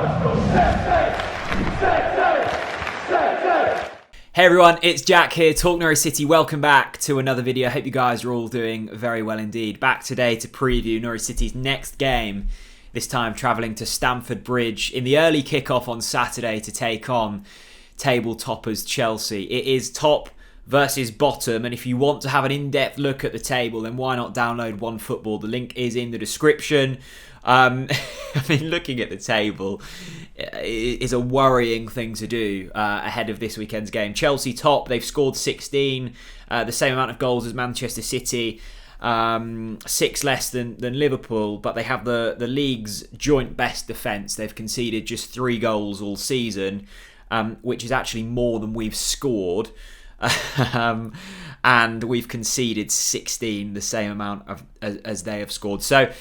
Hey everyone, it's Jack here, TalkNorwichCity. Welcome back to another video. I hope you guys are all doing very well indeed. Back today to preview Norwich City's next game, this time travelling to Stamford Bridge in the early kickoff on Saturday to take on table toppers Chelsea. It is top versus bottom, and if you want to have an in-depth look at the table, then why not download OneFootball? The link is in the description. I mean, looking at the table is a worrying thing to do ahead of this weekend's game. Chelsea top, they've scored 16, the same amount of goals as Manchester City, 6 less than Liverpool, but they have the league's joint best defence. They've conceded just 3 goals all season, which is actually more than we've scored. And we've conceded 16, the same amount as they have scored. So,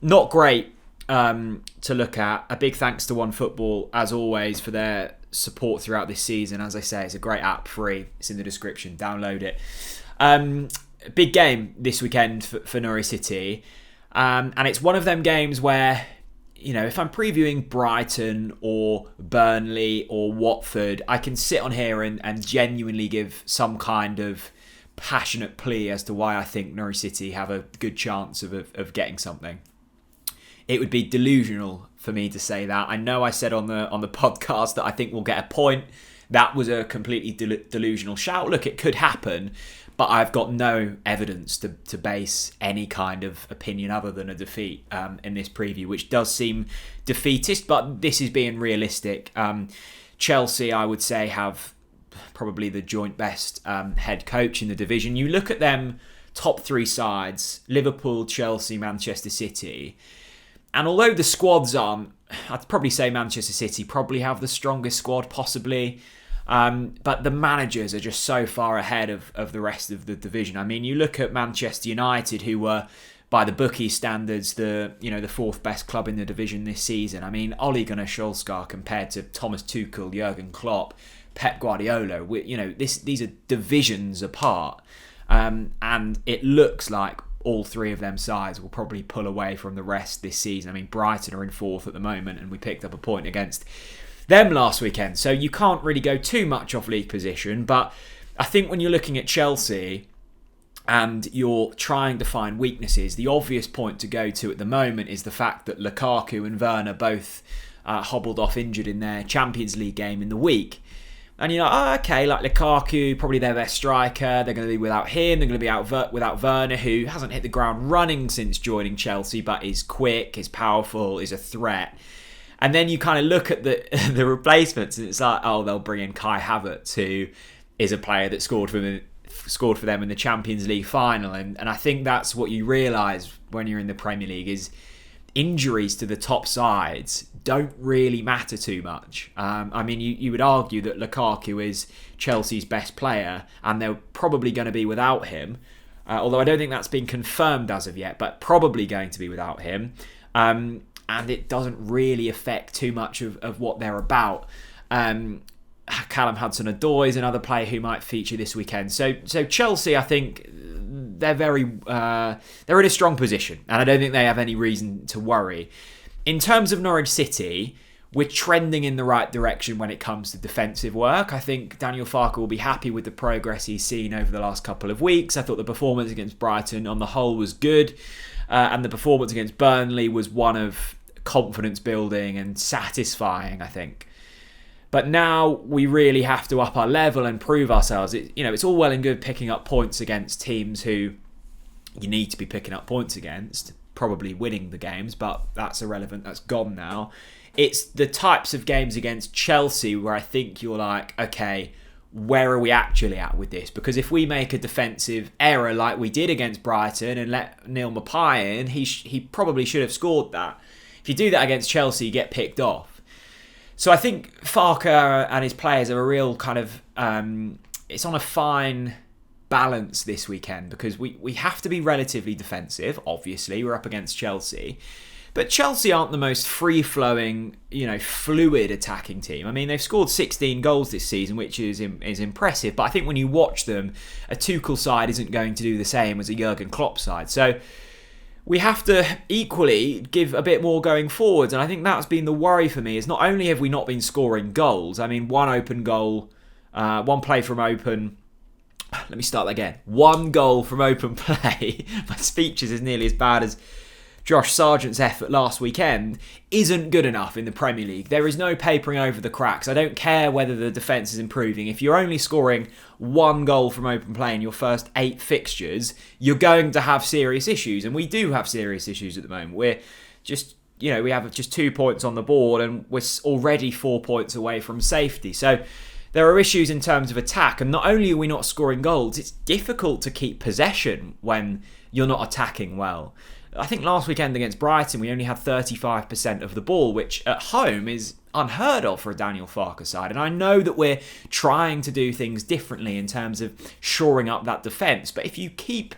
not great to look at. A big thanks to OneFootball, as always, for their support throughout this season. As I say, it's a great app, free. It's in the description. Download it. Big game this weekend for Norwich City. And it's one of them games where, you know, if I'm previewing Brighton or Burnley or Watford, I can sit on here and genuinely give some kind of passionate plea as to why I think Norwich City have a good chance of getting something. It would be delusional for me to say that. I know I said on the podcast that I think we'll get a point. That was a completely delusional shout. Look, it could happen, but I've got no evidence to base any kind of opinion other than a defeat in this preview, which does seem defeatist, but this is being realistic. Chelsea, I would say, have probably the joint best head coach in the division. You look at them top 3 sides, Liverpool, Chelsea, Manchester City, and although the squads aren't, I'd probably say Manchester City probably have the strongest squad possibly. But the managers are just so far ahead of the rest of the division. I mean, you look at Manchester United, who were, by the bookie standards, the 4th best club in the division this season. I mean, Ole Gunnar Solskjaer compared to Thomas Tuchel, Jurgen Klopp, Pep Guardiola. These are divisions apart, and it looks like all 3 of them sides will probably pull away from the rest this season. I mean, Brighton are in 4th at the moment, and we picked up a point against them last weekend. So you can't really go too much off league position. But I think when you're looking at Chelsea and you're trying to find weaknesses, the obvious point to go to at the moment is the fact that Lukaku and Werner both hobbled off injured in their Champions League game in the week. And you're like, okay, like Lukaku, probably their best striker. They're going to be without him. They're going to be out without Werner, who hasn't hit the ground running since joining Chelsea, but is quick, is powerful, is a threat. And then you kind of look at the replacements, and it's like, oh, they'll bring in Kai Havertz, who is a player that scored for them in the Champions League final. And I think that's what you realise when you're in the Premier League is injuries to the top sides don't really matter too much. I mean, you would argue that Lukaku is Chelsea's best player, and they're probably going to be without him. Although I don't think that's been confirmed as of yet, but probably going to be without him. And it doesn't really affect too much of what they're about. Callum Hudson-Odoi is another player who might feature this weekend. So Chelsea, I think they're in a strong position, and I don't think they have any reason to worry. In terms of Norwich City, we're trending in the right direction when it comes to defensive work. I think Daniel Farke will be happy with the progress he's seen over the last couple of weeks. I thought the performance against Brighton on the whole was good. And the performance against Burnley was one of confidence building and satisfying, I think. But now we really have to up our level and prove ourselves. It's all well and good picking up points against teams who you need to be picking up points against, probably winning the games, but that's irrelevant. That's gone now. It's the types of games against Chelsea where I think you're like, okay, where are we actually at with this? Because if we make a defensive error like we did against Brighton and let Neil Maupay in, he probably should have scored that. If you do that against Chelsea, you get picked off. So I think Farke and his players are a real kind of... it's on a fine balance this weekend because we have to be relatively defensive, obviously. We're up against Chelsea. But Chelsea aren't the most free-flowing, fluid attacking team. I mean, they've scored 16 goals this season, which is impressive. But I think when you watch them, a Tuchel side isn't going to do the same as a Jurgen Klopp side. So we have to equally give a bit more going forwards. And I think that's been the worry for me, is not only have we not been scoring goals, I mean, one open goal, one play from open... Let me start that again. One goal from open play. My speech is nearly as bad as Josh Sargent's effort last weekend. Isn't good enough in the Premier League. There is no papering over the cracks. I don't care whether the defence is improving. If you're only scoring one goal from open play in your first 8 fixtures, you're going to have serious issues. And we do have serious issues at the moment. We're just, we have just 2 points on the board and we're already 4 points away from safety. So there are issues in terms of attack, and not only are we not scoring goals, it's difficult to keep possession when you're not attacking well. I think last weekend against Brighton, we only had 35% of the ball, which at home is unheard of for a Daniel Farke side. And I know that we're trying to do things differently in terms of shoring up that defence, but if you keep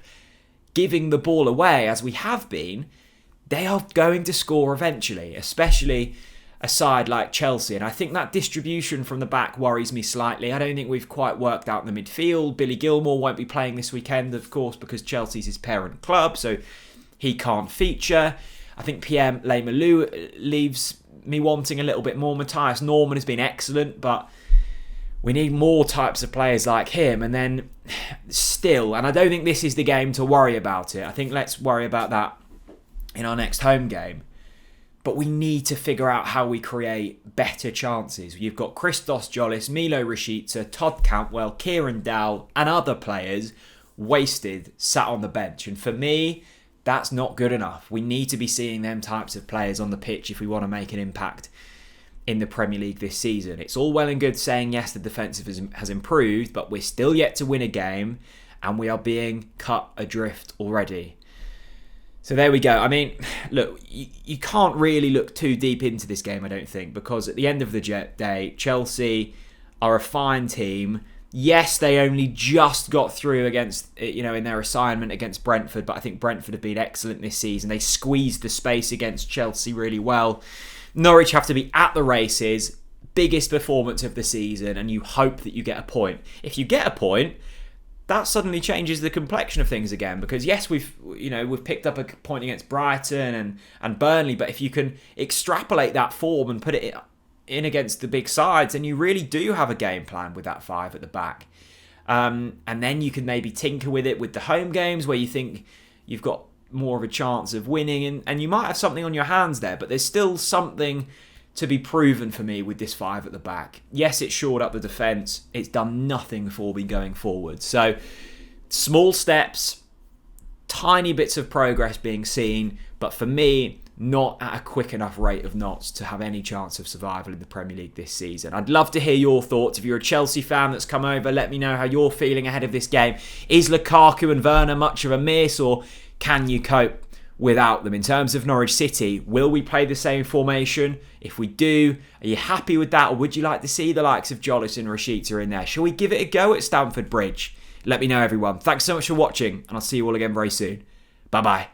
giving the ball away, as we have been, they are going to score eventually, especially a side like Chelsea. And I think that distribution from the back worries me slightly. I don't think we've quite worked out the midfield. Billy Gilmour won't be playing this weekend, of course, because Chelsea's his parent club, so he can't feature. I think Pierre Lemalou leaves me wanting a little bit more. Matthias Norman has been excellent, but we need more types of players like him. And then still, and I don't think this is the game to worry about it. I think let's worry about that in our next home game. But we need to figure out how we create better chances. You've got Christos Jolis, Milo Rashica, Todd Cantwell, Kieran Dowell and other players wasted, sat on the bench. And for me, that's not good enough. We need to be seeing them types of players on the pitch if we want to make an impact in the Premier League this season. It's all well and good saying, yes, the defensive has improved, but we're still yet to win a game and we are being cut adrift already. So there we go. I mean, look, you can't really look too deep into this game, I don't think, because at the end of the day, Chelsea are a fine team. Yes, they only just got through against, in their assignment against Brentford, but I think Brentford have been excellent this season. They squeezed the space against Chelsea really well. Norwich have to be at the races, biggest performance of the season, and you hope that you get a point. If you get a point, that suddenly changes the complexion of things again, because yes, we've picked up a point against Brighton and Burnley, but if you can extrapolate that form and put it in against the big sides, then you really do have a game plan with that 5 at the back. And then you can maybe tinker with it with the home games where you think you've got more of a chance of winning, and you might have something on your hands there, but there's still something to be proven for me with this 5 at the back. Yes, it's shored up the defence. It's done nothing for me going forward. So, small steps, tiny bits of progress being seen, but for me, not at a quick enough rate of knots to have any chance of survival in the Premier League this season. I'd love to hear your thoughts. If you're a Chelsea fan that's come over, let me know how you're feeling ahead of this game. Is Lukaku and Werner much of a miss, or can you cope without them? In terms of Norwich City, will we play the same formation? If we do, are you happy with that, or would you like to see the likes of Jolis and Rashica in there? Shall we give it a go at Stamford Bridge? Let me know, everyone. Thanks so much for watching, and I'll see you all again very soon. Bye-bye.